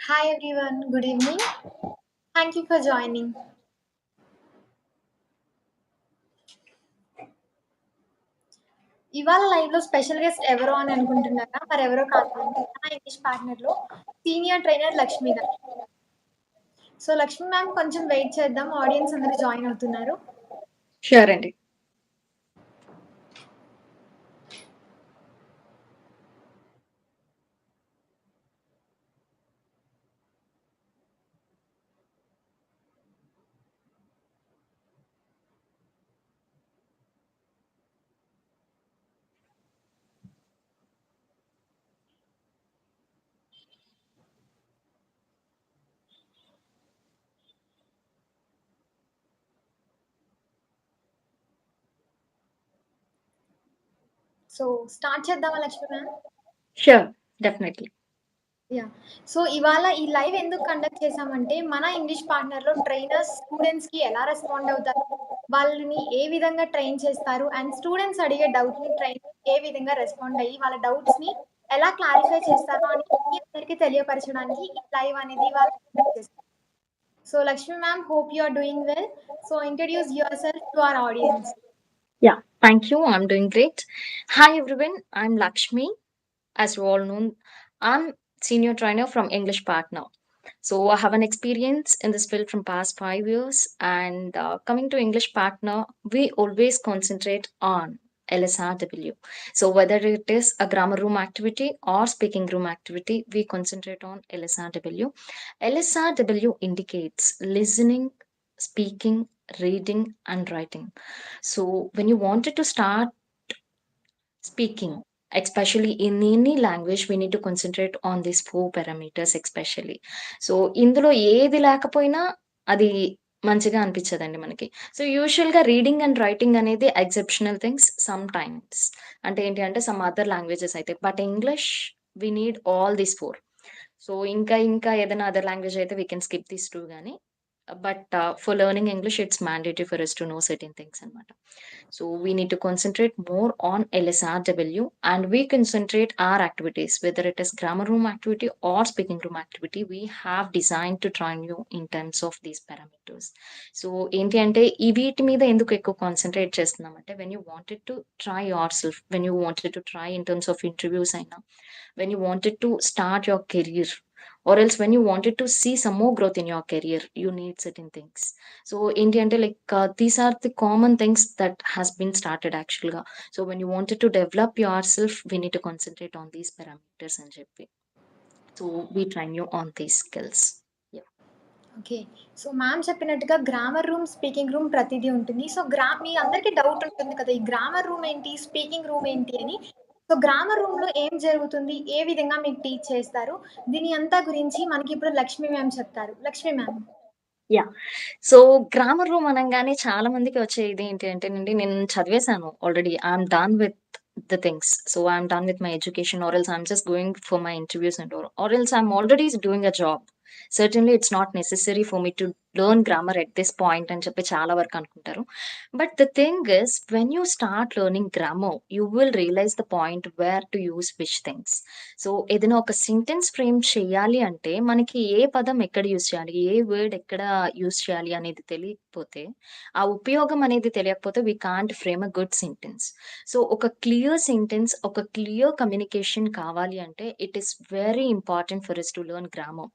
Hi everyone, good evening. Thank you for joining. ఇవాళ లైవ్‌లో special guest ఎవరో అని అనుకుంటున్నారా? మరెవరో కాదండి. మన ఇంగ్లీష్ పార్ట్నర్‌లో సీనియర్ ట్రైనర్ లక్ష్మి గారు. సో లక్ష్మి మ్యామ్ కొంచెం వెయిట్ చేద్దాం. ఆడియన్స్ అందరూ జాయిన్ అవుతున్నారు. ష్యూర్ అండి. సో స్టార్ట్ చేద్దామా Lakshmi ma'am? Sure. Definitely. Yeah! So ఇవాళ ఈ లైవ్ ఎందుకు కండక్ట్ చేశామంటే, మన ఇంగ్లీష్ పార్ట్నర్‌లో ట్రైనర్స్ స్టూడెంట్స్‌కి ఎలా రెస్పాండ్ అవుతారు? వాళ్ళని ఏ విధంగా ట్రైన్ చేస్తారు? అండ్ స్టూడెంట్స్ అడిగే డౌట్‌ని ట్రైనర్ ఏ విధంగా రెస్పాండ్ అయ్యి వాళ్ళ డౌట్స్‌ని ఎలా క్లారిఫై చేస్తారో అని మీ అందరికీ తెలియపరచడానికి ఈ లైవ్ అనేది ఇవాళ కండక్ట్ చేశాం. So Lakshmi ma'am, hope you are doing well. So introduce yourself to our audience. Yeah. Thank you. I'm doing great. Hi, everyone. I'm Lakshmi. As you all know, I'm senior trainer from English Partner. So I have an experience in this field from past 5 years. And coming to English Partner, we always concentrate on LSRW. So whether it is a grammar room activity or speaking room activity, we concentrate on LSRW. LSRW indicates listening, speaking, reading, and writing. So when you wanted to start speaking, especially in any language, we need to concentrate on these 4 parameters especially. So, ఇందులో ఏది లేకపోయినా అది మంచిగా అనిపించదండి మనకి. So, యూజువల్‌గా reading and writing అనేది exceptional things sometimes. అంటే ఏంటి అంటే సమ్ అదర్ లాంగ్వేజెస్ అయితే. But English we need all these 4. So, ఇంకా ఏదైనా అదర్ లాంగ్వేజ్ అయితే వి కెన్ స్కిప్ దీస్ 2 గాని. But for learning English it's mandatory for us to know certain things అన్నమాట. So we need to concentrate more on LSRW and we concentrate our activities, whether it is grammar room activity or speaking room activity, we have designed to train you in terms of these parameters. So ఏంటి అంటే ఈ వీటి మీద ఎందుకు ఎక్కువ concentrate చేస్తున్నామంటే when you wanted to try yourself, when you wanted to try in terms of interviews అయినా, when you wanted to start your career or else when you wanted to see some more growth in your career, you need certain things. So ఏంటి అంటే these are the common things that has been started actually. So when you wanted to develop yourself, we need to concentrate on these parameters and చెప్పి. So we train you on these skills. Yeah. Okay. So ma'am చెప్పినట్టుగా grammar room, speaking room ప్రతీదీ ఉంటుంది. So మీ అందరికీ doubt ఉంటుంది కదా! ఈ grammar room ఏంటి? Speaking room ఏంటి అని. సో గ్రామర్ రూమ్‌లో ఏం జరుగుతుంది? ఏ విధంగా మీకు టీచ్ చేస్తారు? దీని అంతా గురించి మనకిప్పుడు లక్ష్మి మ్యామ్ చెప్తారు. Lakshmi ma'am. Yeah! So grammar room అనంగానే చాలా మందికి వచ్చే ఇదేంటి అంటేనండి, నేను చదివేశాను already. I'm done with the things. So I'm done with my education or else I'm just going for my interviews and or else I'm already doing a job. Certainly it's not necessary for me to learn grammar at this point అని చెప్పి చాలా వరకు అనుకుంటారు. But the thing is when you start learning grammar, you will realise the point where to use which things. So ఏదైనా ఒక sentence frame చేయాలి అంటే మనకి ఏ పదం ఎక్కడ యూజ్ చేయాలి? ఏ వర్డ్ ఎక్కడ యూజ్ చేయాలి అనేది తెలియకపోతే, ఆ ఉపయోగం అనేది తెలియకపోతే we can't frame a good sentence. So ఒక క్లియర్ సెంటెన్స్, ఒక క్లియర్ కమ్యూనికేషన్ కావాలి అంటే it is very important for us to learn grammar.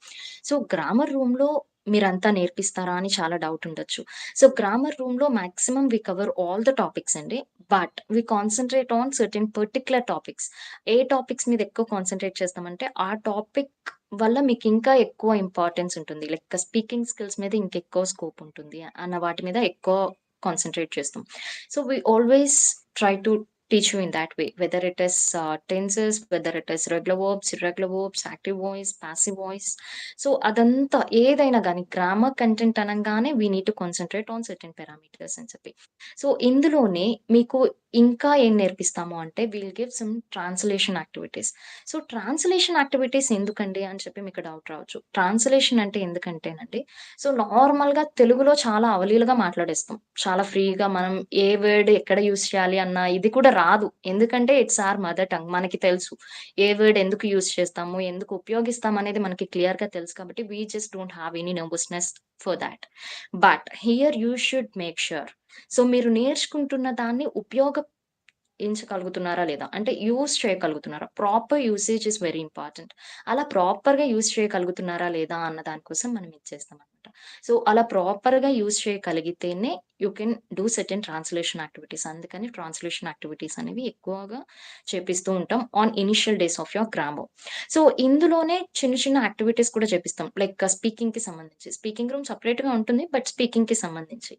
So grammar రూమ్‌లో మీరంతా నేర్పిస్తారా అని చాలా డౌట్ ఉండొచ్చు. సో గ్రామర్ రూమ్‌లో maximum we cover all the topics అండి. But we concentrate on certain particular topics. ఏ టాపిక్స్ మీద ఎక్కువ కాన్సంట్రేట్ చేస్తామంటే, ఆ టాపిక్ వల్ల మీకింకా ఎక్కువ ఇంపార్టెన్స్ ఉంటుంది. లైక్ స్పీకింగ్ స్కిల్స్ మీద ఇంకెక్కువ స్కోప్ ఉంటుంది అన్న వాటి మీద ఎక్కువ కాన్సంట్రేట్ చేస్తాం. So we always try to teach you in that way, whether it is tenses, whether it is regular verbs, irregular verbs, active voice, passive voice. So అదంతా ఏదైనా గానీ గ్రామర్ కంటెంట్ అనంగానే we need to concentrate on certain parameters అని చెప్పి. So ఇందులోనే మీకు ఇంకా ఏం నేర్పిస్తాము అంటే will give some translation activities. So translation activities ఎందుకండి అని చెప్పి మీకు డౌట్ రావచ్చు. ట్రాన్స్‌లేషన్ అంటే ఎందుకంటేనండి, సో నార్మల్‌గా తెలుగులో చాలా అవలీలగా మాట్లాడేస్తాం. చాలా ఫ్రీగా మనం ఏ వర్డ్ ఎక్కడ యూజ్ చేయాలి అన్న ఇది కూడా రాదు. ఎందుకంటే ఇట్స్ అవర్ మదర్ టంగ్. మనకి తెలుసు. ఏ వర్డ్ ఎందుకు యూజ్ చేస్తాము, ఎందుకు ఉపయోగిస్తాం అనేది మనకి క్లియర్‌గా తెలుసు కాబట్టి we just don't have any nervousness for thought. But here you should make sure. So మీరు నేర్చుకుంటున్న దాన్ని ఎంచగలుగుతున్నారా లేదా? అంటే యూజ్ చేయగలుగుతున్నారా? Proper usage is very important. అలా ప్రాపర్‌గా యూజ్ చేయగలుగుతున్నారా లేదా అన్న దాని కోసం మనం ఇచ్చేస్తామనమాట. సో, అలా ప్రాపర్‌గా యూజ్ చేయగలిగితేనే you can do certain translation activities. అందుకని ట్రాన్స్‌లేషన్ యాక్టివిటీస్ అనేవి ఎక్కువగా చేపిస్తూ ఉంటాం on initial days of your grammar. So, ఇందులోనే చిన్న చిన్న యాక్టివిటీస్ కూడా చేపిస్తాం. లైక్ స్పీకింగ్‌కి సంబంధించి. స్పీకింగ్ రూమ్ సెపరేట్‌గా ఉంటుంది. బట్ స్పీకింగ్‌కి సంబంధించి.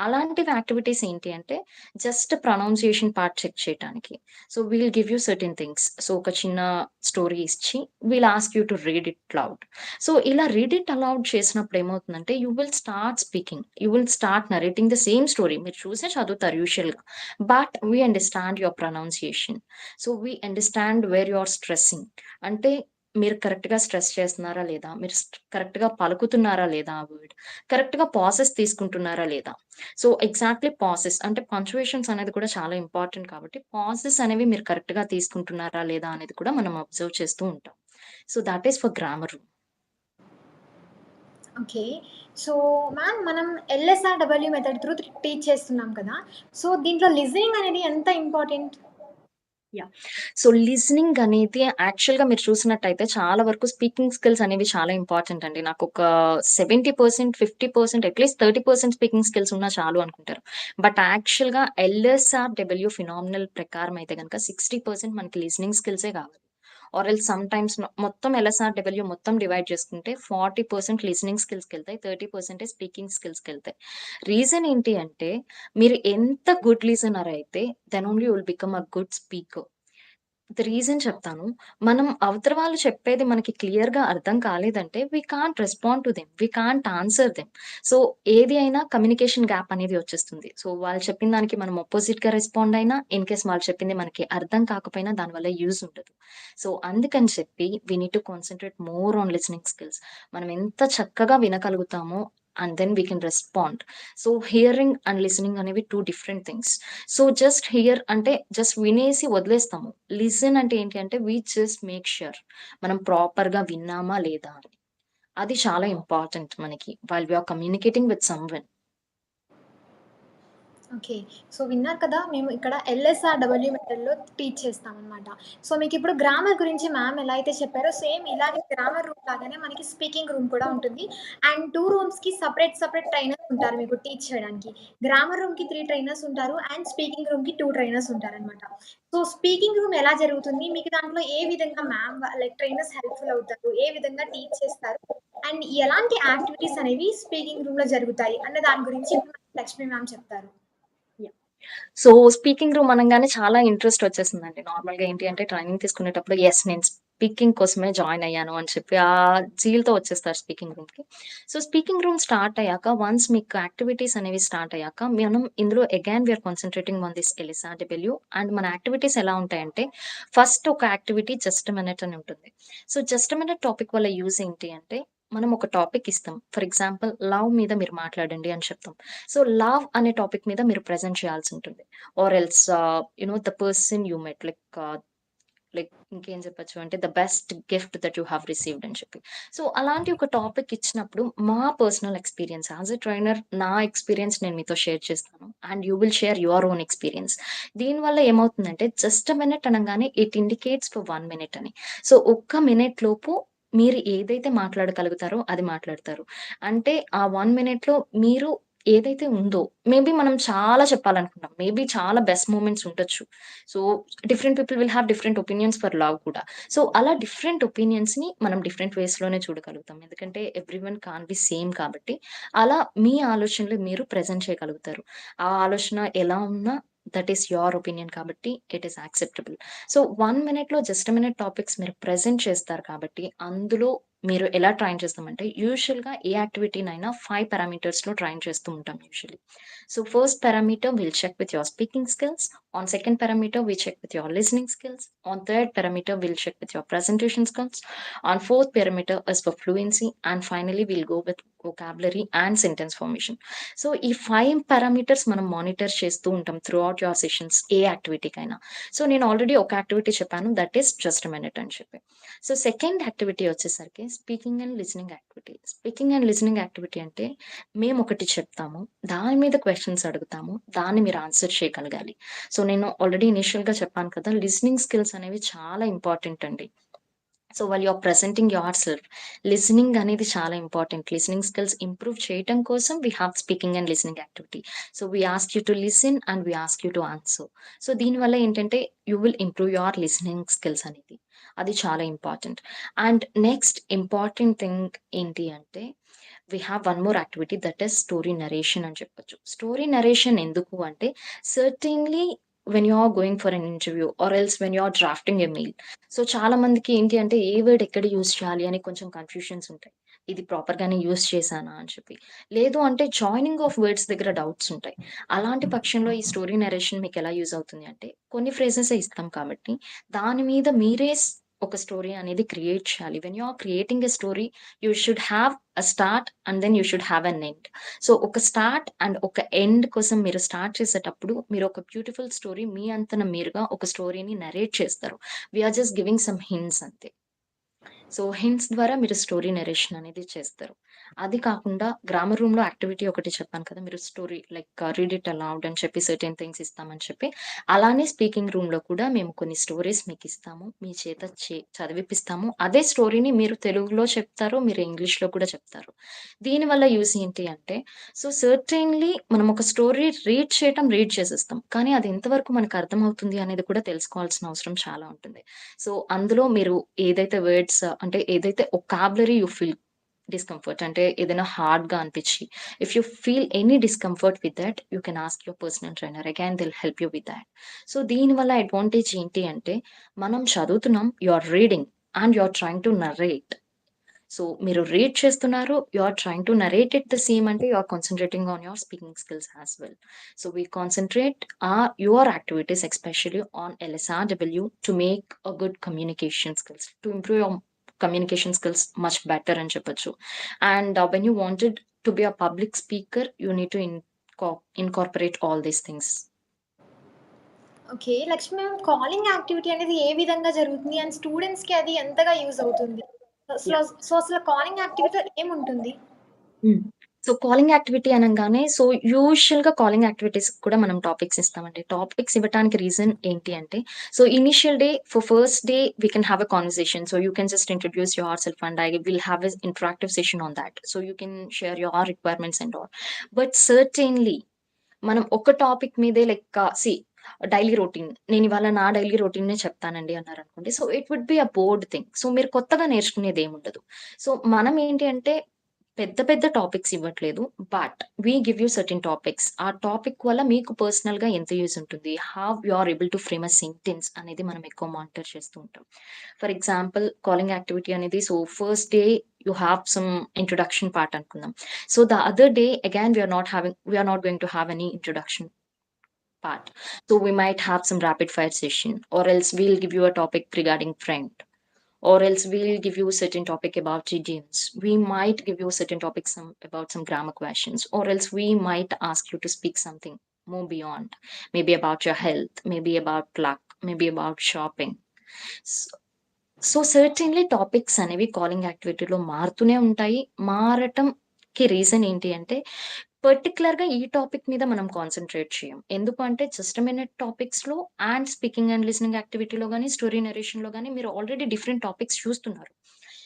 అలాంటివి యాక్టివిటీస్ ఏంటి అంటే జస్ట్ ప్రొనౌన్సియేషన్ పార్ట్ చెక్ చేయటానికి. So, will give you certain things. So, ఒక చిన్న స్టోరీ ఇచ్చి will ask you to read it loud. So, ఇలా రీడ్ ఇట్ అలౌడ్ చేసినప్పుడు ఏమవుతుందంటే you will start speaking. You will start narrating the same story. మీరు చూసే చదువుతారు యూజువల్‌గా. But we understand your pronunciation. So, we understand where you are stressing. అంటే మీరు కరెక్ట్‌గా స్ట్రెస్ చేస్తున్నారా లేదా? మీరు కరెక్ట్‌గా పలుకుతున్నారా లేదా ఆ వర్డ్? కరెక్ట్‌గా పాజెస్ తీసుకుంటున్నారా లేదా? సో, ఎగ్జాక్ట్‌లీ పాజెస్ అంటే పంక్చుయేషన్స్ అనేది కూడా చాలా ఇంపార్టెంట్ కాబట్టి, పాజెస్ అనేవి మీరు కరెక్ట్‌గా తీసుకుంటున్నారా లేదా అనేది కూడా మనం అబ్జర్వ్ చేస్తూ ఉంటాం. So, that is for grammar. Okay. So, ma'am మనం ఎల్ఎస్ఆర్‌డబ్ల్యూ మెథడ్ త్రూ టీచ్ చేస్తున్నాం కదా! సో, దీంట్లో లిజనింగ్ అనేది ఎంత ఇంపార్టెంట్? యాహ్! సో, లిజనింగ్ అనేది యాక్చువల్‌గా మీరు చూసినట్టయితే చాలా వరకు స్పీకింగ్ స్కిల్స్ అనేవి చాలా ఇంపార్టెంట్ అండి. నాకొక 70%, 50% అట్‌లీస్ట్ 30% స్పీకింగ్ స్కిల్స్ ఉన్నా చాలు అనుకుంటారు. బట్ యాక్చువల్‌గా ఎల్ఎస్ఆర్‌డబ్ల్యూ ఫినామినల్ ప్రకారం అయితే గనక 60% మనకి లిజనింగ్ స్కిల్సే కావాలి. ఆర్ ఎల్స్ సమ్‌టైమ్స్ మొత్తం ఎల్ఎస్ఆర్‌డబ్ల్యూ మొత్తం డివైడ్ చేసుకుంటే 40% లిజనింగ్ స్కిల్స్‌కెళ్తాయి. 30% స్పీకింగ్ స్కిల్స్‌కెళ్తాయి. రీజన్ ఏంటి అంటే మీరు ఎంత గుడ్ లిజనర్ అయితే then only you will become a good speaker. Reason చెప్తాను. మనం అవతల వాళ్ళు చెప్పేది మనకి క్లియర్‌గా అర్థం కాలేదంటే we can't respond to them. We can't answer them. So, ఏది అయినా కమ్యూనికేషన్ గ్యాప్ అనేది వచ్చేస్తుంది. సో, వాళ్ళు చెప్పిన దానికి మనం అపోజిట్‌గా రెస్పాండ్ అయినా, ఇన్ కేస్ వాళ్ళు చెప్పింది మనకి అర్థం కాకపోయినా దానివల్ల యూజ్ ఉండదు. సో, అందుకని చెప్పి we need to concentrate more on listening skills. మనం ఎంత చక్కగా వినగలుగుతామో and then we can respond. So, hearing and listening అనేవి 2 different things. So, just hear అంటే జస్ట్ వినేసి వదిలేస్తాము. లిజన్ అంటే ఏంటి అంటే వి జస్ట్ మేక్ ష్యూర్ మనం ప్రాపర్‌గా విన్నామా లేదా అని. అది చాలా ఇంపార్టెంట్ మనకి while we are communicating with someone. Okay. So, విన్నారు కదా! మేము ఇక్కడ ఎల్ఎస్ఆర్‌డబ్ల్యూ మెథడ్‌లో టీచ్ చేస్తామనమాట. సో, మీకిప్పుడు గ్రామర్ గురించి మ్యామ్ ఎలా అయితే చెప్పారో సేమ్ ఇలాగే గ్రామర్ రూమ్ లాగానే మనకి స్పీకింగ్ రూమ్ కూడా ఉంటుంది. అండ్ 2 రూమ్స్‌కి సెపరేట్ ట్రైనర్స్ ఉంటారు మీకు టీచ్ చేయడానికి. గ్రామర్ రూమ్‌కి 3 ట్రైనర్స్ ఉంటారు. అండ్ స్పీకింగ్ రూమ్‌కి 2 ట్రైనర్స్ ఉంటారనమాట. సో, స్పీకింగ్ రూమ్ ఎలా జరుగుతుంది? మీకు దాంట్లో ఏ విధంగా మ్యామ్ లైక్ ట్రైనర్స్ హెల్ప్‌ఫుల్ అవుతారు? ఏ విధంగా టీచ్ చేస్తారు? అండ్ ఎలాంటి యాక్టివిటీస్ అనేవి స్పీకింగ్ రూమ్‌లో జరుగుతాయి? అన్న దాని గురించి ఇప్పుడు లక్ష్మి మ్యామ్ చెప్తారు. సో, స్పీకింగ్ రూమ్ అనంగానే చాలా ఇంట్రెస్ట్ వచ్చేసిందండి. నార్మల్‌గా ఏంటి అంటే ట్రైనింగ్ తీసుకునేటప్పుడు యెస్ నేను స్పీకింగ్ కోసమే జాయిన్ అయ్యాను అని చెప్పి జీల్‌తో వచ్చేస్తారు స్పీకింగ్ రూమ్‌కి. సో, స్పీకింగ్ రూమ్ స్టార్ట్ అయ్యాక వన్స్ మీకు యాక్టివిటీస్ అనేవి స్టార్ట్ అయ్యాక మనం ఇందులో again we are concentrating on this LSRW and మన యాక్టివిటీస్ ఎలా ఉంటాయంటే ఫస్ట్ ఒక యాక్టివిటీ జస్ట్ ఎ మినిట్ అని ఉంటుంది. So, just a minute topic వల్ల యూజ్ ఏంటి అంటే మనం ఒక టాపిక్ ఇస్తాం. ఫర్ ఎగ్జాంపుల్ లవ్ మీద మీరు మాట్లాడండి అని చెప్తాం. సో, లవ్ అనే టాపిక్ మీద మీరు ప్రెజెంట్ చేయాల్సుంటుంది. Or else the person you met like ఇంకేం చెప్పొచ్చు అంటే the best gift that you have received అని చెప్పి. సో, అలాంటి ఒక టాపిక్ ఇచ్చినప్పుడు మా personal experience as a trainer నా ఎక్స్‌పీరియన్స్ నేను మీతో షేర్ చేస్తాను. And you will share your own experience. దీనివల్ల ఏమవుతుందంటే జస్ట్ ఎ మినిట్ అనంగానే ఇట్ ఇండికేట్స్ ఫర్ 1 మినిట్ అని. సో, ఒక్క మినిట్ లోపు మీరు ఏదైతే మాట్లాడగలుగుతారో అది మాట్లాడతారు. అంటే ఆ 1 మినిట్‌లో మీరు ఏదైతే ఉందో మేబీ మనం చాలా చెప్పాలనుకుంటాం. మేబీ చాలా బెస్ట్ మూమెంట్స్ ఉండొచ్చు. So, different people will have different opinions for love కూడా. సో, అలా డిఫరెంట్ ఒపీనియన్స్‌ని మనం డిఫరెంట్ వేస్‌లోనే చూడగలుగుతాం. ఎందుకంటే ఎవ్రీవన్ కాంట్ బి సేమ్ కాబట్టి, అలా మీ ఆలోచనలు మీరు ప్రెజెంట్ చేయగలుగుతారు. ఆ ఆలోచన ఎలా ఉన్నా దట్ ఈస్ యువర్ ఒపీనియన్ కాబట్టి ఇట్ ఈస్ యాక్సెప్టబుల్. సో, 1 మినిట్‌లో జస్ట్ ఎ మినిట్ టాపిక్స్ మీరు ప్రెజెంట్ చేస్తారు కాబట్టి, అందులో మీరు ఎలా ట్రైన్ చేస్తామంటే, యూజువల్‌గా ఏ యాక్టివిటీనైనా 5 పారామీటర్స్‌లో ట్రైన్ చేస్తూ ఉంటాం usually. So, first parameter will check with your speaking skills. On second parameter, we check with your listening skills. On third parameter, we'll check with your presentation skills. On fourth parameter is for fluency. And finally, we'll go with vocabulary and sentence formation. So, ఈ 5 parameters మనం monitor చేస్తూ ఉంటాం throughout your sessions ఏ యాక్టివిటీకైనా. So, నేను already ఒక activity చెప్పాను that is just a minute అని చెప్పి. సో, సెకండ్ యాక్టివిటీ వచ్చేసరికి speaking and listening activity. Speaking and listening activity అంటే మేమొకటి చెప్తాము. దాని మీద క్వెషన్స్ అడుగుతాము. దాన్ని మీరు ఆన్సర్ చేయగలగాలి. సో, నేను ఆల్రెడీ ఇనీషియల్‌గా చెప్పాను కదా! లిసనింగ్ స్కిల్స్ అనేవి చాలా ఇంపార్టెంట్ అండి. So, while you are presenting yourself listening అనేది చాలా ఇంపార్టెంట్. లిసనింగ్ స్కిల్స్ ఇంప్రూవ్ చేయటం కోసం we have speaking and listening activity. So, we ask you to listen and we ask you to answer. So, దీనివల్ల ఏంటంటే you will improve your listening skills అనేది. అది చాలా important. And next important thing ఏంటి అంటే we have one more activity that is story narration అని చెప్పొచ్చు. Story narration ఎందుకు అంటే certainly when you are going for an interview or else when you are drafting a mail. So, చాలా మందికి ఏంటి అంటే ఏ వర్డ్ ఎక్కడ యూజ్ చేయాలి అని కొంచెం కన్‌ఫ్యూషన్స్ ఉంటాయి. ఇది ప్రాపర్‌గానే యూజ్ చేశానా అని చెప్పి. లేదు అంటే జాయినింగ్ ఆఫ్ వర్డ్స్ దగ్గర డౌట్స్ ఉంటాయి. అలాంటి పక్షంలో ఈ స్టోరీ నరేషన్ మీకెలా యూజ్ అవుతుంది అంటే కొన్ని ఫ్రేజెసే ఇస్తాం కాబట్టి దాని మీద మీరే ఒక స్టోరీ అనేది క్రియేట్ చేయాలి. When you are creating a story you should have a start and then you should have an end. So, ఒక స్టార్ట్ అండ్ ఒక ఎండ్ కోసం మీరు స్టార్ట్ చేసేటప్పుడు మీరు ఒక బ్యూటిఫుల్ స్టోరీ మీ అంతన మీరుగా ఒక స్టోరీని నరేట్ చేస్తారు. We are just giving some hints అంతే. సో, హింట్స్ ద్వారా మీరు స్టోరీ నరేషన్ అనేది చేస్తారు. అది కాకుండా గ్రామర్ రూమ్‌లో యాక్టివిటీ ఒకటి చెప్పాను కదా! మీరు story like read it allowed అని చెప్పి సర్టెన్ థింగ్స్ ఇస్తామని చెప్పి. అలానే స్పీకింగ్ రూమ్‌లో కూడా మేము కొన్ని స్టోరీస్ మీకిస్తాము. మీ చేత చదివిపిస్తాము. అదే స్టోరీని మీరు తెలుగులో చెప్తారు. మీరు ఇంగ్లీష్‌లో కూడా చెప్తారు. దీనివల్ల యూజ్ ఏంటి అంటే సో, సర్టెన్‌లీ మనం ఒక స్టోరీ రీడ్ చేసేస్తాం. కానీ అది ఎంతవరకు మనకు అర్థమవుతుంది అనేది కూడా తెలుసుకోవాల్సిన అవసరం చాలా ఉంటుంది. సో, అందులో మీరు ఏదైతే వర్డ్స్ అంటే ఏదైతే వొకాబులరీ యూ ఫీల్ డిస్కంఫర్ట్ అంటే ఏదైనా హార్డ్‌గా అనిపిచ్చి, if you feel any discomfort with that you can ask your personal trainer. Again they will help you with that. So, దీనివల్ల అడ్వాంటేజ్ ఏంటి అంటే మనం చదువుతున్నాం, you are reading and you are trying to narrate. So, మీరు read చేస్తున్నారు. You are trying to narrate it the same అంటే you are concentrating on your speaking skills as well. So, we concentrate your activities especially on LSRW to make a good communication skills, to improve your communication skills much better అని చెప్పొచ్చు. And when you wanted to be a public speaker, you need to incorporate all these things. Okay. Lakshmi ma'am calling activity అనేది ఏ విధంగా జరుగుతుంది? And స్టూడెంట్స్‌కి అది ఎంతగా use అవుతుంది? Yeah. అసలు కాలింగ్ యాక్టివిటీలో ఏముంటుంది? హ్మ్. సో, కాలింగ్ యాక్టివిటీ అనంగానే సో, యూజువల్‌గా కాలింగ్ యాక్టివిటీస్ కూడా మనం టాపిక్స్ ఇస్తామండి. టాపిక్స్ ఇవ్వటానికి రీజన్ ఏంటి అంటే, so, initial day first day we can have a conversation. So, you can just introduce yourself and I will have an interactive session on thought. So, you can share your requirements and all. But certainly మనం ఒక topic మీదే like daily routine. నేనివాళ నా daily రొటీన్‌నే చెప్తానండి అన్నారనుకోండి. So, it would be a bored thing. So, మీరు కొత్తగా నేర్చుకునేదేముండదు. So, మనం ఏంటి అంటే పెద్ద పెద్ద టాపిక్స్ ఇవ్వట్లేదు. But we give you certain topics. ఆ టాపిక్ వల్ల మీకు పర్సనల్‌గా ఎంత యూజ్ ఉంటుంది? How you are able to frame a sentence అనేది మనం ఎక్కువ మానిటర్ చేస్తూ ఉంటాం. ఫర్ ఎగ్జాంపుల్ కాలింగ్ యాక్టివిటీ అనేది so, first day you have some introduction part అనుకుందాం. So, the other day again we are not going to have any introduction part. So we might have some rapid fire session, or else we'll give you a topic regarding friend, or else we'll give you a certain topic about idioms. We might give you a certain topic about some grammar questions, or else we might ask you to speak something more beyond, maybe about your health, maybe about luck, maybe about shopping. So, certainly topics అనేవి calling యాక్టివిటీలో మారుతూనే ఉంటాయి. మారటంకి reason ఏంటి అంటే, పర్టిక్యులర్‌గా ఈ topic మీద మనం concentrate చేయం. ఎందుకు అంటే జస్ట్ మినిట్ టాపిక్స్‌లో అండ్ స్పీకింగ్ అండ్ లిసనింగ్ యాక్టివిటీలో గాని, స్టోరీ నరేషన్‌లో గాని మీరు ఆల్రెడీ డిఫరెంట్ టాపిక్స్ చూస్తున్నారు.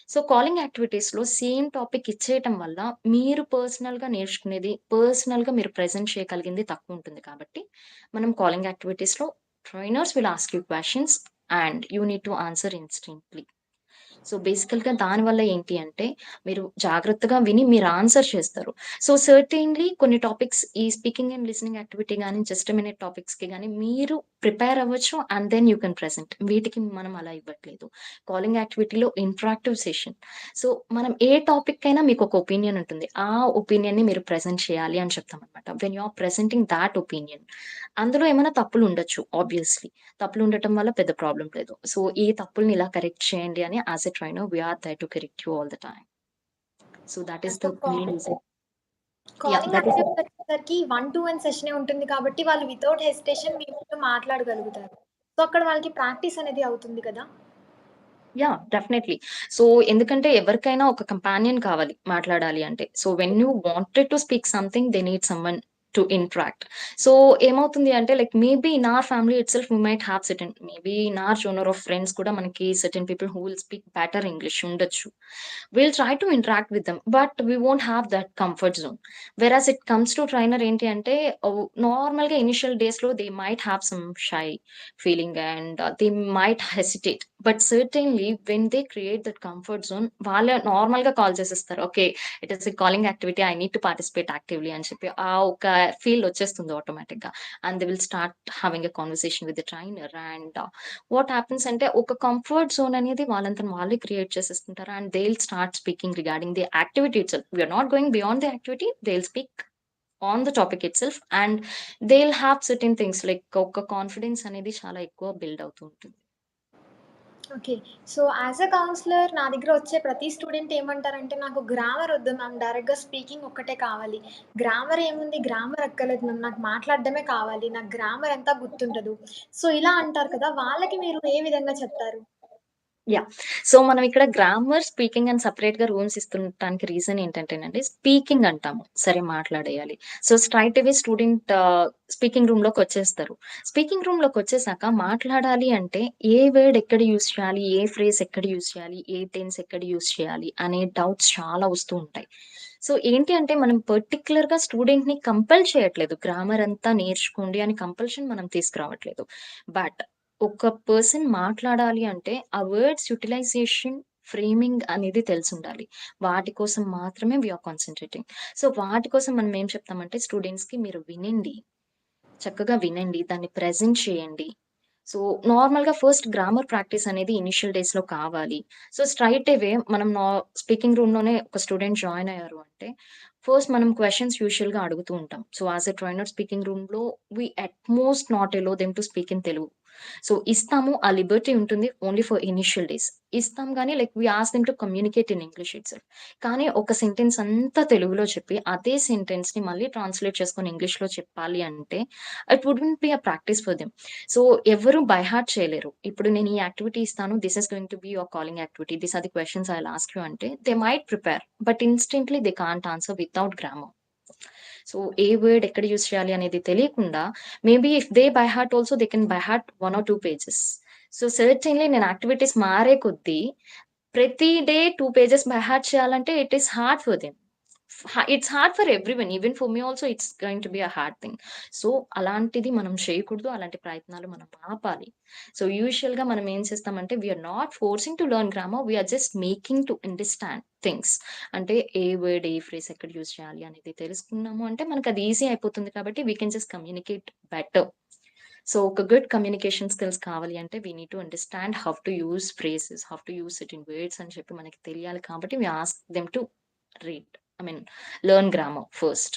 సో, కాలింగ్ యాక్టివిటీస్‌లో సేమ్ టాపిక్ ఇచ్చేయటం వల్ల మీరు పర్సనల్‌గా మీరు ప్రెజెంట్ చేయగలిగింది తక్కువుంటుంది కాబట్టి, మనం కాలింగ్ యాక్టివిటీస్‌లో trainers will ask you questions and you need to answer instantly. So, బేసికల్‌గా దానివల్ల ఏంటి అంటే, మీరు జాగ్రత్తగా విని మీరు ఆన్సర్ చేస్తారు. సో, సర్టెన్‌లీ కొన్ని టాపిక్స్ ఈ స్పీకింగ్ అండ్ లిసనింగ్ యాక్టివిటీ గాని, జస్ట్ మినిట్ టాపిక్స్‌కి గాని మీరు ప్రిపేర్ అవ్వచ్చు and then you can present. వీటికి మనం అలా ఇవ్వట్లేదు. కాలింగ్ యాక్టివిటీలో ఇంటరాక్టివ్ సెషన్. సో, మనం ఏ టాపిక్ అయినా మీకొక ఒపీనియన్ ఉంటుంది. ఆ ఒపీనియన్‌ని మీరు ప్రెజెంట్ చేయాలి అని చెప్తామనమాట. When you are presenting thought opinion అందులో ఏమైనా తప్పులుండొచ్చు ఆబ్వియస్‌లీ. తప్పులుండటం వల్ల పెద్ద ప్రాబ్లమ్ లేదు. సో, ఈ తప్పుల్ని ఇలా కరెక్ట్ చేయండి అని as a trainer we are there to correct you all the time. So that is so, the main reason. Yeah, calling that is activity వచ్చేసరికి 1-1 సెషనే ఉంటుంది కాబట్టి వాళ్ళు వితౌట్ హెసిటేషన్ మీ ముందు మాట్లాడగలుగుతారు. సో, అక్కడ వాళ్ళకి ప్రాక్టీస్ అనేది అవుతుంది కదా! యాహ్! డెఫినైట్‌లీ. సో, ఎందుకంటే ఎవరికైనా ఒక కంపానియన్ కావాలి మాట్లాడాలి అంటే. So, when you wanted to speak something they need someone to interact. So, ఏమవుతుంది అంటే like maybe in our family itself we might have certain maybe in our genre of friends కూడా మనకి certain people who will speak better English ఉండొచ్చు. Will try to interact with them. But we won't have that comfort zone. Whereas it comes to trainer ఏంటి అంటే నార్మల్‌గా initial డేస్‌లో they might have some shy feeling and they might hesitate. But certainly when they create that comfort zone, వాళ్ళే నార్మల్‌గా call చేసేస్తారు. Okay. It is a calling activity. I need to participate actively అని చెప్పి ఆ ఒక feel వచ్చేస్తుంది ఆటోమేటిక్‌గా. And they will start having a conversation with the trainer and what happens అంటే ఒక కంఫర్ట్ జోన్ అనేది వాళ్ళంతట వాళ్ళే క్రియేట్ చేసేసుకుంటారు. And they will start speaking regarding the activity itself. We are not going beyond the activity. They will speak on the topic itself and they will have certain things like ఒక confidence అనేది చాలా ఎక్కువ build అవుతూ ఉంటుంది. Okay. So, as a counsellor నా దగ్గర వచ్చే ప్రతి స్టూడెంట్ ఏమంటారంటే, నాకు గ్రామర్ వద్దు మ్యామ్. డైరెక్ట్‌గా స్పీకింగ్ ఒక్కటే కావాలి. గ్రామర్ ఏముంది? గ్రామర్ అక్కర్లేదు మ్యామ్. నాకు మాట్లాడడమే కావాలి. నాకు గ్రామర్ అంతా గుర్తుండదు. సో, ఇలా అంటారు కదా! వాళ్ళకి మీరు ఏ విధంగా చెప్తారు? యాహ్! సో, మనం ఇక్కడ గ్రామర్, స్పీకింగ్ అని సెపరేట్‌గా రూమ్స్ ఇస్తుంటానికి రీజన్ ఏంటంటేనండి, స్పీకింగ్ అంటాము. సరే మాట్లాడేయాలి. సో, స్ట్రెయిట్ అవే స్టూడెంట్ స్పీకింగ్ రూమ్‌లోకొచ్చేస్తారు. స్పీకింగ్ రూమ్‌లోకొచ్చేసాక మాట్లాడాలి అంటే, ఏ వర్డ్ ఎక్కడ యూజ్ చేయాలి? ఏ ఫ్రేజ్ ఎక్కడ యూజ్ చేయాలి? ఏ టెన్స్ ఎక్కడ యూజ్ చేయాలి? అనే డౌట్స్ చాలా వస్తూ ఉంటాయి. సో, ఏంటి అంటే మనం పర్టిక్యులర్‌గా స్టూడెంట్‌ని కంపెల్ చేయట్లేదు. గ్రామర్ అంతా నేర్చుకోండి అని కంపల్షన్ మనం తీసుకురావట్లేదు. బట్ ఒక పర్సన్ మాట్లాడాలి అంటే ఆ వర్డ్స్ యుటిలైజేషన్, ఫ్రేమింగ్ అనేది తెలిసుండాలి. వాటి కోసం మాత్రమే వి ఆర్ కాన్సంట్రేటింగ్. సో, వాటి కోసం మనం ఏం చెప్తామంటే స్టూడెంట్స్‌కి మీరు వినండి. చక్కగా వినండి. దాన్ని ప్రెజెంట్ చేయండి. సో, నార్మల్‌గా ఫస్ట్ గ్రామర్ ప్రాక్టీస్ అనేది ఇనీషియల్ డేస్‌లో కావాలి. సో, స్ట్రెయిట్ అవే మనం స్పీకింగ్ రూమ్‌లోనే ఒక స్టూడెంట్ జాయిన్ అయ్యారు అంటే, ఫస్ట్ మనం క్వెషన్స్ యూజువల్‌గా అడుగుతూ ఉంటాం. So, as a trainer speaking రూమ్‌లో we at most not allow them to speak in Telugu. So, ఇస్తాము. ఆ లిబర్టీ ఉంటుంది ఓన్లీ ఫర్ ఇనీషియల్ డేస్. ఇస్తాం గానీ like we ask them to communicate in English itself. కానీ ఒక సెంటెన్స్ అంతా తెలుగులో చెప్పి, అదే సెంటెన్స్‌ని మళ్ళీ ట్రాన్స్‌లేట్ చేసుకొని ఇంగ్లీష్‌లో చెప్పాలి అంటే, it wouldn't be a practice for them. So, ఎవ్వరు బై హార్ట్ చేయలేరు. ఇప్పుడు నేను ఈ యాక్టివిటీ ఇస్తాను. This is going to be your calling activity. These are the questions I will ask you అంటే, they might prepare. But instantly they can't answer without grammar. So, ఏ word ఎక్కడ use చేయాలి అనేది తెలియకుండా maybe if they by heart also they can by heart 1 or 2 pages. So, certainly నేను activities మారే కొద్దీ ప్రతి డే 2 పేజెస్ బై హార్ట్ చేయాలంటే it is hard for them. It's hard for everyone. Even for me also it's going to be a hard thing. So, అలాంటిది మనం చేయకూడదు. అలాంటి ప్రయత్నాలు మనం ఆపాలి. సో, యూజువల్‌గా మనం ఏం చేస్తామంటే we are not forcing to learn grammar. We are just making to understand things. అంటే ఏ వర్డ్, ఏ ఫ్రేజ్ ఎక్కడ యూజ్ చేయాలి అనేది తెలుసుకున్నాము అంటే మనకది ఈజీ అయిపోతుంది కాబట్టి we can just communicate better. So, ఒక గుడ్ కమ్యూనికేషన్ స్కిల్స్ కావాలి అంటే we need to understand how to use phrases, how to use certain words అని చెప్పి మనకి తెలియాలి కాబట్టి we ask them to read. I mean learn grammar first.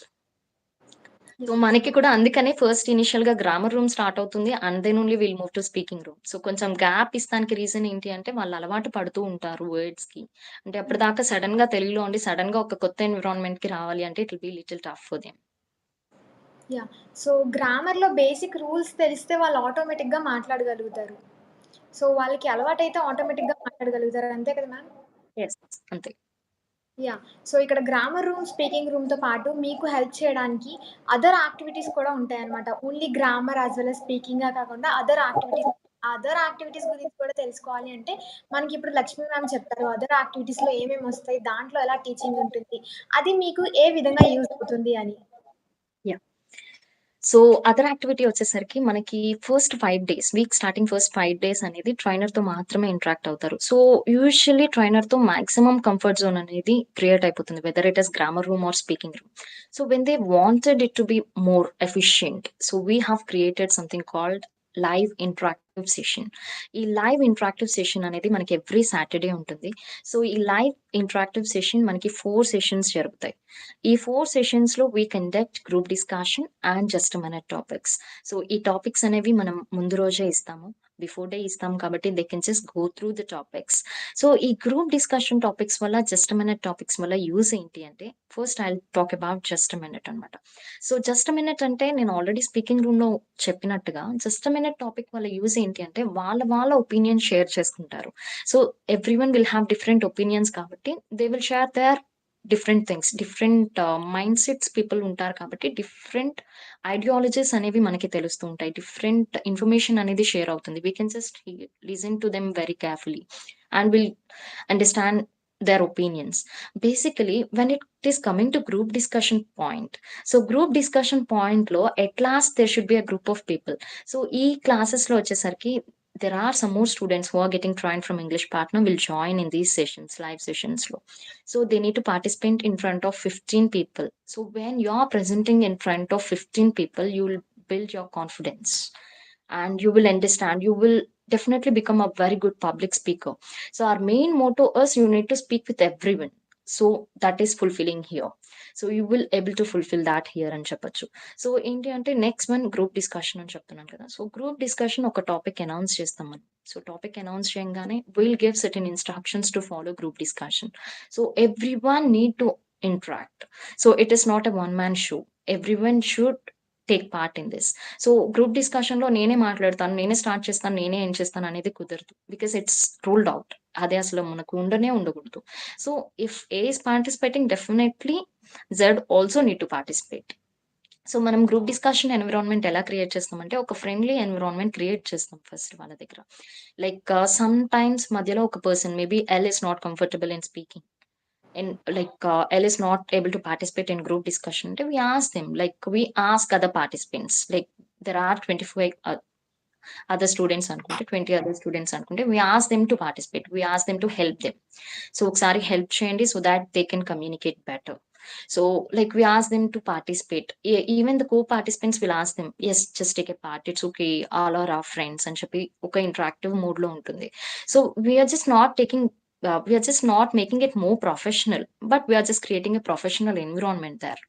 So, yeah! మనకి కూడా అందుకనే ఫస్ట్ ఇనీషియల్‌గా గ్రామర్ రూమ్ స్టార్ట్ అవుతుంది. And then only will move to speaking room. So, కొంచెం గ్యాప్ ఇస్తానికి రీజన్ ఏంటి అంటే వాళ్ళు అలవాటు పడుతూ ఉంటారు వర్డ్స్‌కి. అంటే హ్మ్. అప్పటిదాకా సడెన్‌గా తెలుగులో ఉండి సడెన్‌గా ఒక కొత్త ఎన్విరాన్మెంట్‌కి రావాలి అంటే it will be little tough for them. Yeah! So, గ్రామర్‌లో బేసిక్ రూల్స్ తెలిస్తే వాళ్ళు ఆటోమేటిక్‌గా మాట్లాడగలుగుతారు. సో, వాళ్ళకి అలవాటైతే ఆటోమేటిక్‌గా మాట్లాడగలుగుతారు. అంతే కదా మ్యామ్? యెస్. అంతే. యాహ్! సో, ఇక్కడ గ్రామర్ రూమ్, స్పీకింగ్ రూమ్‌తో పాటు మీకు హెల్ప్ చేయడానికి అదర్ యాక్టివిటీస్ కూడా ఉంటాయన్నమాట. Only grammar as well as స్పీకింగే కాకుండా అదర్ యాక్టివిటీస్ గురించి కూడా తెలుసుకోవాలి అంటే, మనకిప్పుడు లక్ష్మీ మ్యామ్ చెప్పారు. అదర్ యాక్టివిటీస్‌లో ఏమేమొస్తాయి? దాంట్లో ఎలా టీచింగ్ ఉంటుంది? అది మీకు ఏ విధంగా యూజ్ అవుతుంది అని. యాహ్! సో, అదర్ యాక్టివిటీ వచ్చేసరికి మనకి first 5 days, week starting first 5 days అనేది ట్రైనర్‌తో మాత్రమే ఇంటరాక్ట్ అవుతారు. సో, యూజువల్లీ ట్రైనర్‌తో మాక్సిమం కంఫర్ట్ జోన్ అనేది క్రియేట్ అయిపోతుంది. Whether it is grammar room or speaking room. So, when they wanted it to be more efficient, so, we have created something called live interactive session. ఈ live interactive session అనేది మనకి every Saturday ఉంటుంది. So, ఈ live interactive session మనకి 4 sessions జరుగుతాయి. ఈ 4 సెషన్స్‌లో we conduct group discussion and just minute topics. So, ఈ టాపిక్స్ అనేవి మనం ముందు రోజే ఇస్తాము. బిఫోర్ డే ఇస్తాం కాబట్టి they can just go through the topics. So ఈ గ్రూప్ డిస్కషన్ టాపిక్స్ వల్ల, జస్ట్ మినిట్ టాపిక్స్ వల్ల యూజ్ ఏంటి అంటే, first I talk about just minute అనమాట. సో జస్ట్ మినిట్ అంటే నేను ఆల్రెడీ స్పీకింగ్ రూమ్ లో చెప్పినట్టుగా, జస్ట్ మినిట్ టాపిక్ వల్ల యూజ్ ఏంటి అంటే, వాళ్ళ ఒపీనియన్ షేర్ చేసుకుంటారు. So every one will have different opinions కాబట్టి they will share their different things. Different mind sets people ఉంటారు కాబట్టి డిఫరెంట్ ఐడియాలజీస్ అనేవి మనకి తెలుస్తూ ఉంటాయి. డిఫరెంట్ ఇన్ఫర్మేషన్ అనేది షేర్ అవుతుంది. We can just listen to them very carefully and will understand their opinions. Basically, when it is coming to group discussion point, so group discussion point lo at last there should be a group of people. So ee classes lo vachesarki there are some more students who are getting trained from English partner will join in these sessions, live sessions lo. So they need to participate in front of 15 people. So when you are presenting in front of 15 people, you will build your confidence and you will understand, you will definitely become a very good public speaker. So our main motto is you need to speak with everyone. So that is fulfilling here. So you will able to fulfill that here అని చెప్పొచ్చు. So ఏంటి అంటే next one group discussion అని చెప్తున్నాను కదా. So group discussion ఒక topic announce చేస్తాం మనం. సో టాపిక్ అనౌన్స్ చేయగానే will give certain instructions to follow group discussion. So every one need to interact. So it is not a one man show. Everyone should take part in this. So group discussion లో నేనే మాట్లాడతాను, నేనే start చేస్తాను, నేనే end చేస్తాను అనేది కుదరదు. Because it's ruled out. అదే అసలు మనకు ఉండకూడదు. So if A is participating, definitely Z also need to participate. So మనం గ్రూప్ డిస్కషన్ ఎన్విరాన్మెంట్ ఎలా క్రియేట్ చేస్తామంటే, ఒక ఫ్రెండ్లీ ఎన్విరాన్మెంట్ క్రియేట్ చేస్తాం ఫస్ట్ వాళ్ళ దగ్గర. లైక్ సమ్ టైమ్స్ మధ్యలో ఒక person maybe L is not comfortable in speaking, and like L is not able to participate in group discussion, we ask them, like we ask other participants, like there are 25 other students anukunte, 20 other students anukunte, we ask them to participate, we ask them to help them. So ఒకసారి help చేయండి so that they can communicate better. So like we ask them to participate. Even the co-participants will ask them, yes, just take a part, it's okay, all are our friends అని చెప్పి ఒక interactive mode లో ఉంటుంది. So we are just not taking we are just not making it more professional, but we are just creating a professional environment there.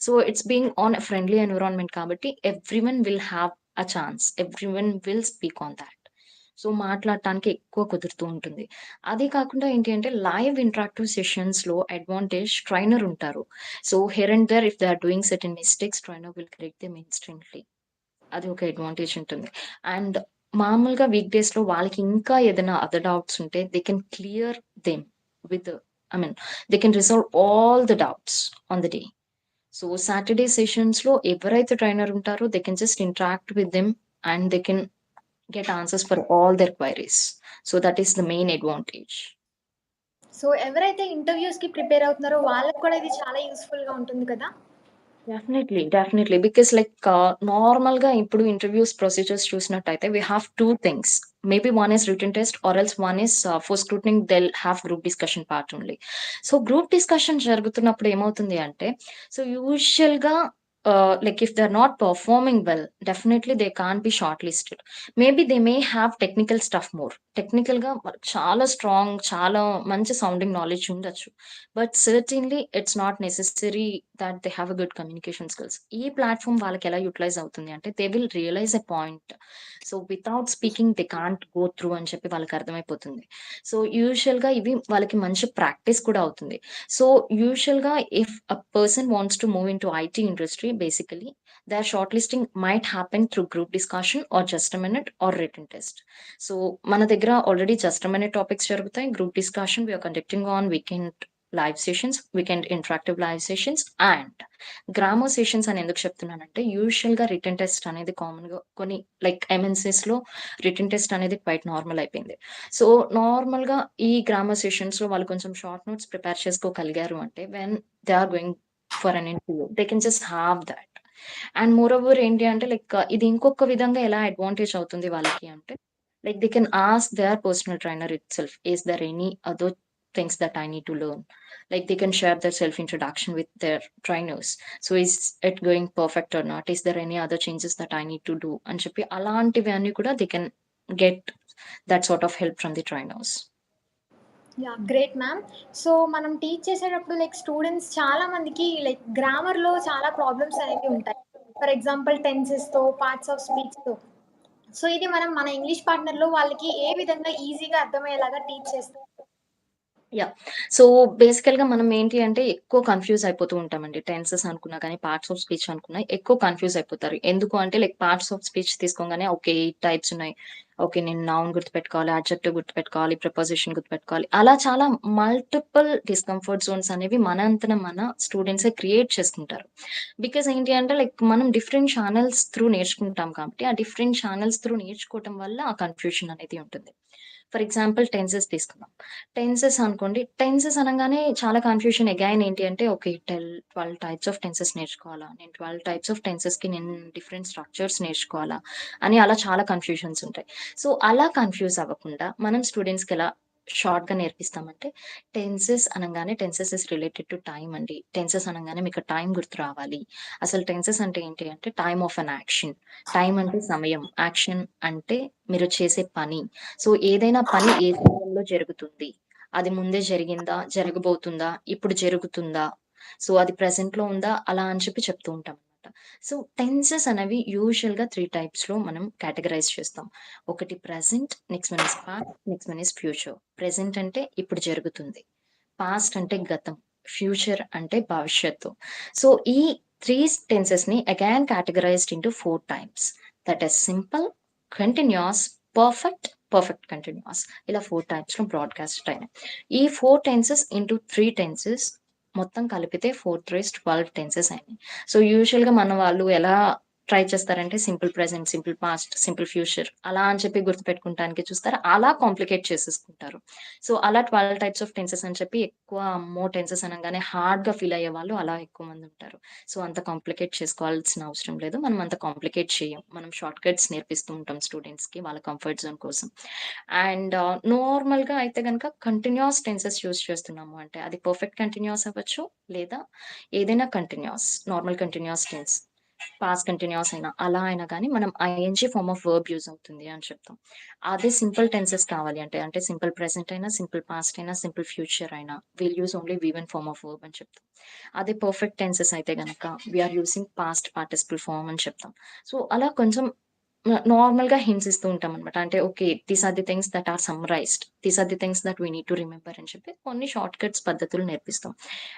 So it's being on a friendly environment kabatti everyone will have a chance, everyone will speak on that. So మాట్లాడటానికి ఎక్కువ కుదురుతూ ఉంటుంది. అదే కాకుండా ఏంటి అంటే, live interactive sessions లో advantage trainer ఉంటారు. So here and there if they are doing certain mistakes, trainer will correct them instantly. అది ఒక అడ్వాంటేజ్ ఉంటుంది. అండ్ మామూలుగా వీక్ డేస్ లో వాళ్ళకి ఇంకా ఏదైనా అదర్ డౌట్స్ ఉంటే they can clear them with, I mean they can resolve all the doubts on the day. So Saturday sessions లో ఎవరైతే ట్రైనర్ ఉంటారో they can just interact with them and they can get answers for all their queries. So that is the main advantage. So ఎవరైతే ఇంటర్వ్యూస్‌కి prepare అవుతున్నారో వాళ్ళకి కూడా ఇది చాలా యూజ్‌ఫుల్‌గా ఉంటుంది కదా! Definitely, definitely. Because like normal ga ఇప్పుడు interviews procedures చూసినట్టయితే we have two things. Maybe one is written test or else one is for scrutiny they'll have group discussion part only. So group discussion జరుగుతున్నప్పుడు ఏమవుతుంది అంటే, so usual గా like if they're not performing well, definitely they can't be shortlisted. Maybe they may have technical stuff more. Technical గా చాలా strong, చాలా మంచి sounding knowledge ఉండొచ్చు. But certainly it's not necessary that they have a good communication skills. ఈ platform వాళ్ళకి ఎలా utilise అవుతుంది అంటే, they will realise a point. So without speaking they can't go through అని చెప్పి వాళ్ళకి అర్థమైపోతుంది. సో యూజువల్ గా ఇవి వాళ్ళకి మంచి ప్రాక్టీస్ కూడా అవుతుంది. సో యూజువల్ గా if a person wants to move in to IT industry, basically their shortlisting might happen through group discussion or just a minute or written test. So మన దగ్గర already just a minute topics జరుగుతాయి. Group discussion we're conducting on weekend live sessions, weekend interactive live sessions and grammar sessions అని ఎందుకు చెప్తున్నానంటే, usual గా return test అనేది common గా కొన్ని లైక్ ఎంఎన్సీస్ లో రిటర్న్ టెస్ట్ అనేది క్వైట్ నార్మల్ అయిపోయింది. సో నార్మల్ గా ఈ గ్రామర్ సెషన్స్ లో వాళ్ళు కొంచెం షార్ట్ నోట్స్ ప్రిపేర్ చేసుకోగలిగారు అంటే, when they are going for an interview they can just have that. And moreover ఏంటి అంటే, లైక్ ఇది ఇంకొక విధంగా ఎలా అడ్వాంటేజ్ అవుతుంది వాళ్ళకి అంటే, like they can ask their personal trainer itself, is there any other things that I need to learn? Like they can share their self introduction with their trainers. So is it going perfect or not? Is there any other changes that I need to do? And చెప్పి అలాంటివి అన్ని కూడా they can get that sort of help from the trainers. Yeah! Great ma'am. So మనం teach చేసేటప్పుడు like students చాలా మందికి like గ్రామర్‌లో చాలా ప్రాబ్లమ్స్ అనేవి ఉంటాయి. ఫర్ ఎగ్జాంపుల్ టెన్సెస్‌తో, పార్ట్స్ ఆఫ్ స్పీచ్‌తో. సో, ఇది మనం మన ఇంగ్లీష్ పార్ట్నర్‌లో వాళ్ళకి ఏ విధంగా ఈజీగా అర్థమయ్యేలాగా టీచ్ చేస్తాం? యాహ్! సో, బేసికల్‌గా మనం ఏంటి అంటే ఎక్కువ కన్‌ఫ్యూజ్ అయిపోతూ ఉంటామండి. టెన్సెస్ అనుకున్నా గానీ, పార్ట్స్ ఆఫ్ స్పీచ్ అనుకున్నా ఎక్కువ కన్‌ఫ్యూజ్ అయిపోతారు. ఎందుకు అంటే లైక్ పార్ట్స్ ఆఫ్ స్పీచ్ తీసుకోగానే ఓకే. 8 టైప్స్ ఉన్నాయి. ఓకే. నేను నౌన్ గుర్తుపెట్టుకోవాలి, అడ్జెక్టివ్ గుర్తుపెట్టుకోవాలి, ప్రిపోజిషన్ గుర్తుపెట్టుకోవాలి. అలా చాలా మల్టిపుల్ డిస్కంఫర్ట్ జోన్స్ అనేవి మన అంతట మన స్టూడెంట్సే క్రియేట్ చేసుకుంటారు. బికాజ్ ఏంటి అంటే లైక్ మనం డిఫరెంట్ ఛానెల్స్ త్రూ నేర్చుకుంటాం కాబట్టి, ఆ డిఫరెంట్ ఛానెల్స్ త్రూ నేర్చుకోవటం వల్ల ఆ కన్‌ఫ్యూషన్ అనేది ఉంటుంది. ఫర్ ఎగ్జాంపుల్ టెన్సెస్ తీసుకుందాం. టెన్సెస్ అనుకోండి. టెన్సెస్ అనంగానే చాలా కన్‌ఫ్యూషన్ అగైన్ ఏంటి అంటే ఓకే. 12 టైప్స్ ఆఫ్ టెన్సెస్ నేర్చుకోవాలా? నేను 12 టైప్స్ ఆఫ్ టెన్సెస్‌కి నేను డిఫరెంట్ స్ట్రక్చర్స్ నేర్చుకోవాలా? అని అలా చాలా కన్‌ఫ్యూషన్స్ ఉంటాయి. సో, అలా కన్‌ఫ్యూజ్ అవ్వకుండా మనం స్టూడెంట్స్‌కి ఎలా షార్ట్‌గా నేర్పిస్తామంటే tenses is related to time అండి. టెన్సెస్ అనంగానే మీకు టైమ్ గుర్తు రావాలి. అసలు టెన్సెస్ అంటే ఏంటి అంటే time of an action. Time అంటే సమయం. యాక్షన్ అంటే మీరు చేసే పని. సో, ఏదైనా పని ఏ సమయంలో జరుగుతుంది? అది ముందే జరిగిందా? జరగబోతుందా? ఇప్పుడు జరుగుతుందా? సో, అది ప్రెజెంట్‌లో ఉందా? అలా అని చెప్పి చెప్తూ ఉంటామనమాట. సో, టెన్సెస్ అనేవి యూజువల్‌గా 3 టైప్స్‌లో మనం కేటగరైజ్ చేస్తాం. ఒకటి present, next one is past, next one is future. Present అంటే ఇప్పుడు జరుగుతుంది. పాస్ట్ అంటే గతం. ఫ్యూచర్ అంటే భవిష్యత్తు. సో, ఈ 3 టెన్సెస్‌ని again categorized into 4 types. That is simple, continuous, perfect continuous. ఇలా 4 టైప్స్‌లో బ్రాడ్‌కాస్ట్ అయినాయి. ఈ 4 టెన్సెస్ ఇంటూ 3 టెన్సెస్ మొత్తం కలిపితే 4 త్రీస్ 12 టెన్సెస్ అయినాయి. సో, యూజువల్‌గా మన వాళ్ళు ఎలా ట్రై చేస్తారంటే simple present, simple past, simple future అలా అని చెప్పి గుర్తుపెట్టుకుంటానికి చూస్తారు. అలా కాంప్లికేట్ చేసేసుకుంటారు. సో, అలా 12 టైప్స్ ఆఫ్ టెన్సెస్ అని చెప్పి ఎక్కువ అమ్మో! టెన్సెస్ అనంగానే హార్డ్‌గా ఫీల్ అయ్యేవాళ్ళు అలా ఎక్కువ మందుంటారు. సో, అంత కాంప్లికేట్ చేసుకోవాల్సిన అవసరం లేదు. మనం అంత కాంప్లికేట్ చేయం. మనం షార్ట్ కట్స్ నేర్పిస్తూ ఉంటాం స్టూడెంట్స్‌కి వాళ్ళ కంఫర్ట్ జోన్ కోసం. అండ్ నార్మల్‌గా అయితే గనక కంటిన్యూయస్ టెన్సెస్ యూజ్ చేస్తున్నాము అంటే అది పర్ఫెక్ట్ కంటిన్యూయస్ అవ్వచ్చు. లేదా ఏదైనా continuous, normal continuous tense. Past continuous అయినా, అలా అయినా గానీ మనం ING form of verb use అవుతుంది అని చెప్తాం. అదే సింపుల్ టెన్సెస్ కావాలి అంటే సింపుల్ ప్రెజెంట్ అయినా, సింపుల్ పాస్ట్ అయినా, సింపుల్ ఫ్యూచర్ అయినా will use only V one form of verb అని చెప్తాం. అదే పర్ఫెక్ట్ టెన్సెస్ అయితే గనక we are using past participle form అని చెప్తాం. సో, అలా కొంచెం నార్మల్‌గా హింట్స్ ఇస్తూ ఉంటామనమాట. అంటే okay. These are the things that are summarised. These are the things that we need to remember అని చెప్పి కొన్ని షార్ట్ కట్స్ పద్ధతులు నేర్పిస్తాం.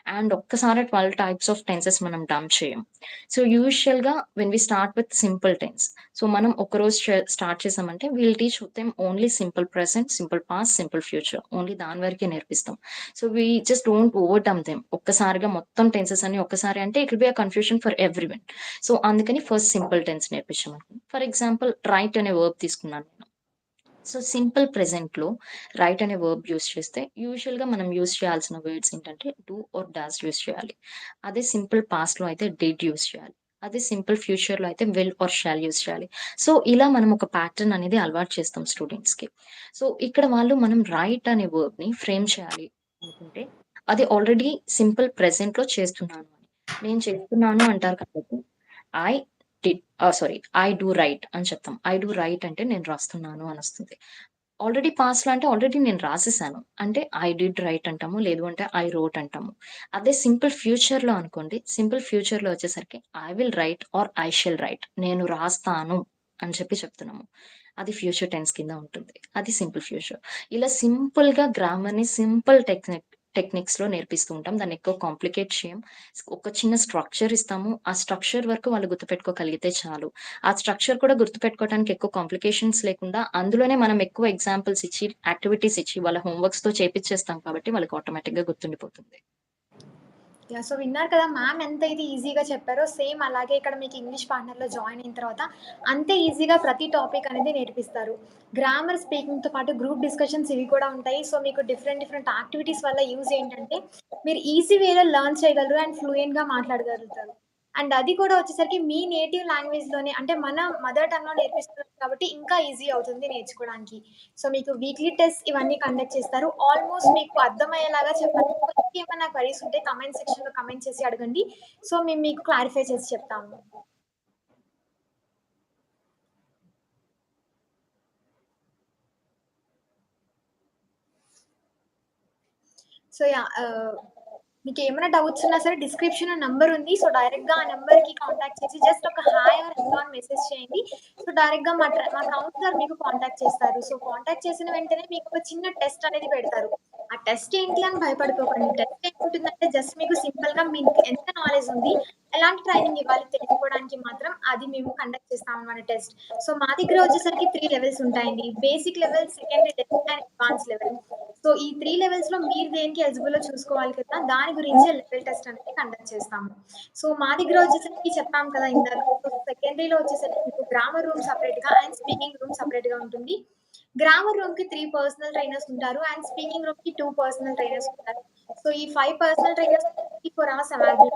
అండ్ ఒక్కసారి 12 టైప్స్ ఆఫ్ టెన్సెస్ మనం డంప్ చేయం. సో, యూజువల్‌గా when we start with simple tense. So, మనం ఒకరోజు స్టార్ట్ చేసామంటే will teach them only simple present, simple past, simple future. Only దాని వరకే నేర్పిస్తాం. సో, we just don't over dump them. ఒక్కసారిగా మొత్తం టెన్సెస్ అన్ని ఒక్కసారి అంటే it will be a confusion for everyone. So, అందుకని ఫస్ట్ సింపుల్ టెన్స్ నేర్పించామనుకున్నాం. ఫర్ ఎగ్జాంపుల్ రైట్ అనే వర్బ్ తీసుకున్నాను నేను. సో, సింపుల్ ప్రెజెంట్‌లో రైట్ అనే వర్బ్ యూజ్ చేస్తే యూజువల్‌గా మనం యూజ్ చేయాల్సిన వర్డ్స్ ఏంటంటే డూ ఆర్ డస్ యూజ్ చేయాలి. అదే సింపుల్ పాస్ట్‌లో అయితే డిడ్ యూజ్ చేయాలి. అదే సింపుల్ ఫ్యూచర్‌లో అయితే విల్ ఆర్ షాల్ యూజ్ చేయాలి. సో, ఇలా మనం ఒక ప్యాటర్న్ అనేది అలవాటు చేస్తాం స్టూడెంట్స్‌కి. సో, ఇక్కడ వాళ్ళు మనం రైట్ అనే వర్బ్‌ని ఫ్రేమ్ చేయాలి అనుకుంటే అది ఆల్రెడీ సింపుల్ ప్రెజెంట్‌లో చేస్తున్నాను అని. నేను చేస్తున్నాను అంటారు కాబట్టి ఐ ఐ డూ రైట్ అని చెప్తాం. ఐ డూ రైట్ అంటే నేను రాస్తున్నాను అనొస్తుంది. ఆల్రెడీ పాస్ట్‌లో అంటే ఆల్రెడీ నేను రాసేసాను. అంటే ఐ డిడ్ రైట్ అంటాము. లేదు అంటే ఐ రోట్ అంటాము. అదే సింపుల్ ఫ్యూచర్‌లో అనుకోండి. సింపుల్ ఫ్యూచర్‌లో వచ్చేసరికి I will write are I shall right. నేను రాస్తాను అని చెప్పి చెప్తున్నాము. అది ఫ్యూచర్ టెన్స్ కింద ఉంటుంది. అది సింపుల్ ఫ్యూచర్. ఇలా సింపుల్‌గా గ్రామర్‌ని సింపుల్ టెక్నిక్స్‌లో నేర్పిస్తూ ఉంటాం. దాన్ని ఎక్కువ కాంప్లికేట్ చేయం. ఒక చిన్న స్ట్రక్చర్ ఇస్తాము. ఆ స్ట్రక్చర్ వరకు వాళ్ళు గుర్తుపెట్టుకోగలిగితే చాలు. ఆ స్ట్రక్చర్ కూడా గుర్తుపెట్టుకోవడానికి ఎక్కువ కాంప్లికేషన్స్ లేకుండా, అందులోనే మనం ఎక్కువ ఎగ్జాంపుల్స్ ఇచ్చి, యాక్టివిటీస్ ఇచ్చి, వాళ్ళ హోమ్ వర్క్స్‌తో చేపిచ్చేస్తాం కాబట్టి వాళ్ళకి ఆటోమేటిక్‌గా గుర్తుండిపోతుంది. యాహ్! సో, విన్నారు కదా! మ్యామ్ ఎంతైతే ఈజీగా చెప్పారో, సేమ్ అలాగే ఇక్కడ మీకు ఇంగ్లీష్ పార్ట్నర్‌లో జాయిన్ అయిన తర్వాత, అంతే ఈజీగా ప్రతి టాపిక్ అనేది నేర్పిస్తారు. గ్రామర్, స్పీకింగ్‌తో పాటు గ్రూప్ డిస్కషన్స్ ఇవి కూడా ఉంటాయి. సో, మీకు డిఫరెంట్ డిఫరెంట్ యాక్టివిటీస్ వల్ల యూజ్ ఏంటంటే, మీరు ఈజీ వేలో లెర్న్ చేయగలరు అండ్ ఫ్లూయెంట్‌గా మాట్లాడగలుగుతారు. అండ్ అది కూడా వచ్చేసరికి మీ నేటివ్ లాంగ్వేజ్‌లోనే అంటే మన మదర్ టంగ్‌లో నేర్పిస్తున్నారు కాబట్టి ఇంకా ఈజీ అవుతుంది నేర్చుకోవడానికి. సో, మీకు వీక్లీ టెస్ట్ ఇవన్నీ కండక్ట్ చేస్తారు. ఆల్‌మోస్ట్ మీకు అర్థమయ్యేలాగా చెప్పారు. ఇంకేమన్నా క్వెరీస్ ఉంటే కామెంట్ సెక్షన్‌లో కామెంట్ చేసి అడగండి. సో, మేము మీకు క్లారిఫై చేసి చెప్తాము. So, yeah! మీకేమైనా డౌట్స్ ఉన్నా సరే డిస్క్రిప్షన్‌లో నంబర్ ఉంది. సో, డైరెక్ట్‌గా ఆ నంబర్‌కి కాంటాక్ట్ చేసి జస్ట్ ఒక హాయ్ ఆర్ హలో అని మెసేజ్ చేయండి. సో, డైరెక్ట్‌గా మా కౌన్సిలర్ మీకు కాంటాక్ట్ చేస్తారు. సో, కాంటాక్ట్ చేసిన వెంటనే మీకొక చిన్న టెస్ట్ అనేది పెడతారు. ఆ టెస్ట్ ఏంటి అని భయపడిపోకండి. టెస్ట్ ఏముంటుందంటే జస్ట్ మీకు సింపుల్‌గా మీకు ఎంత నాలెడ్జ్ ఉంది, ఎలాంటి ట్రైనింగ్ ఇవ్వాలి తెలుసుకోవడానికి మాత్రం అది మేము కండక్ట్ చేస్తామన్నమాట టెస్ట్. సో, మా దగ్గర వచ్చేసరికి 3 లెవెల్స్ ఉంటాయండి. Basic level, secondary level and advance level. So, ఈ 3 లెవెల్స్‌లో మీరు దేనికి ఎలిజిబులో చూసుకోవాలి కదా! దాని గురించే లెవెల్ టెస్ట్ అనేది కండక్ట్ చేస్తాము. సో, మా దగ్గర వచ్చేసరికి చెప్పాం కదా ఇందాక. సో, సెకండరీలో వచ్చేసరికి మీకు గ్రామర్ రూమ్ సెపరేట్‌గా అండ్ స్పీకింగ్ రూమ్ సెపరేట్‌గా ఉంటుంది. గ్రామర్ రూమ్‌కి 3 పర్సనల్ ట్రైనర్స్ ఉంటారు. అండ్ స్పీకింగ్ రూమ్‌కి 2 పర్సనల్ ట్రైనర్స్ ఉంటారు. సో, ఈ 5 personal trainers 24 hours available.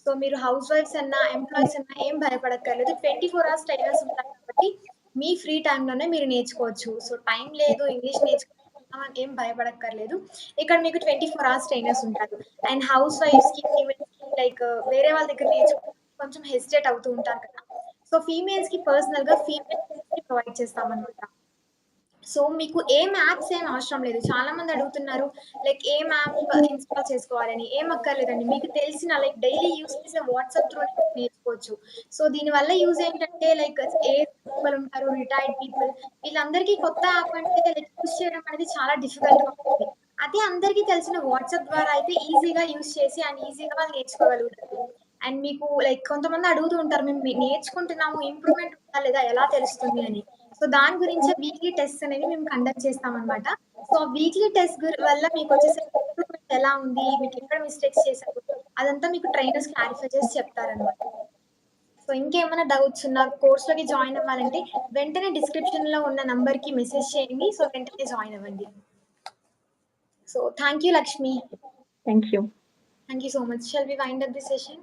So, మీరు హౌస్ వైఫ్స్ అన్నా, ఎంప్లాయీస్ అన్నా ఏం భయపడక్కర్లేదు. 24 అవర్స్ ట్రైనర్స్ ఉంటారు కాబట్టి, మీ ఫ్రీ టైమ్‌లోనే మీరు నేర్చుకోవచ్చు. సో, టైం లేదు, ఇంగ్లీష్ నేర్చుకుంటున్నాం అని ఏం భయపడక్కర్లేదు. ఇక్కడ మీకు 24 అవర్స్ ట్రైనర్స్ ఉంటారు. అండ్ హౌస్ వైఫ్స్‌కి, ఫీమేల్స్‌కి లైక్ వేరే వాళ్ళ దగ్గర నేర్చుకోవడానికి కొంచెం హెసిటేట్ అవుతూ ఉంటారు కదా! సో, ఫీమేల్స్‌కి పర్సనల్‌గా ఫీమేల్ ట్రైనర్స్‌ని ప్రొవైడ్ చేస్తామనమాట. సో, మీకు యాప్స్ ఏమి అవసరం లేదు. చాలామంది అడుగుతున్నారు. లైక్ యాప్ ఇన్‌స్టాల్ చేసుకోవాలని. ఏం అక్కర్లేదండి. మీకు తెలిసిన లైక్ డైలీ యూజ్ చేసే వాట్సాప్ త్రూనే నేర్చుకోవచ్చు. సో, దీనివల్ల యూజ్ ఏంటంటే లైక్ ఏజ్డ్ పీపుల్ ఉంటారు, రిటైర్డ్ పీపుల్ వీళ్ళందరికీ కొత్త యాప్ అంటే లైక్ యూజ్ చేయడం అనేది చాలా డిఫికల్ట్‌గా ఉంటుంది. అదే అందరికీ తెలిసిన వాట్సాప్ ద్వారా అయితే ఈజీగా యూజ్ చేసి అండ్ ఈజీగా వాళ్ళు నేర్చుకోగలుగుతారు. అండ్ మీకు లైక్ కొంతమంది అడుగుతూ ఉంటారు. మేము నేర్చుకుంటున్నాము. ఇంప్రూవ్‌మెంట్ ఉందా లేదా ఎలా తెలుస్తుంది అని. సో, దాని గురించే వీక్లీ టెస్ట్స్ అనేవి మేము కండక్ట్ చేస్తామనమాట. సో, ఆ వీక్లీ టెస్ట్ వల్ల మీకొచ్చేసరికి ఇంప్రూవ్‌మెంట్ ఎలా ఉంది? మీకెక్కడ మిస్టేక్స్ చేశారు? అదంతా మీకు ట్రైనర్స్ క్లారిఫై చేసి చెప్తారనమాట. సో, ఇంకేమైనా డౌట్స్ ఉన్నా కోర్స్‌లోకి జాయిన్ అవ్వాలంటే వెంటనే డిస్క్రిప్షన్‌లో ఉన్న నంబర్‌కి మెసేజ్ చేయండి. సో, వెంటనే జాయిన్ అవ్వండి. So, thank you Lakshmi. Thank you. Thank you so much. Shall we wind up the session?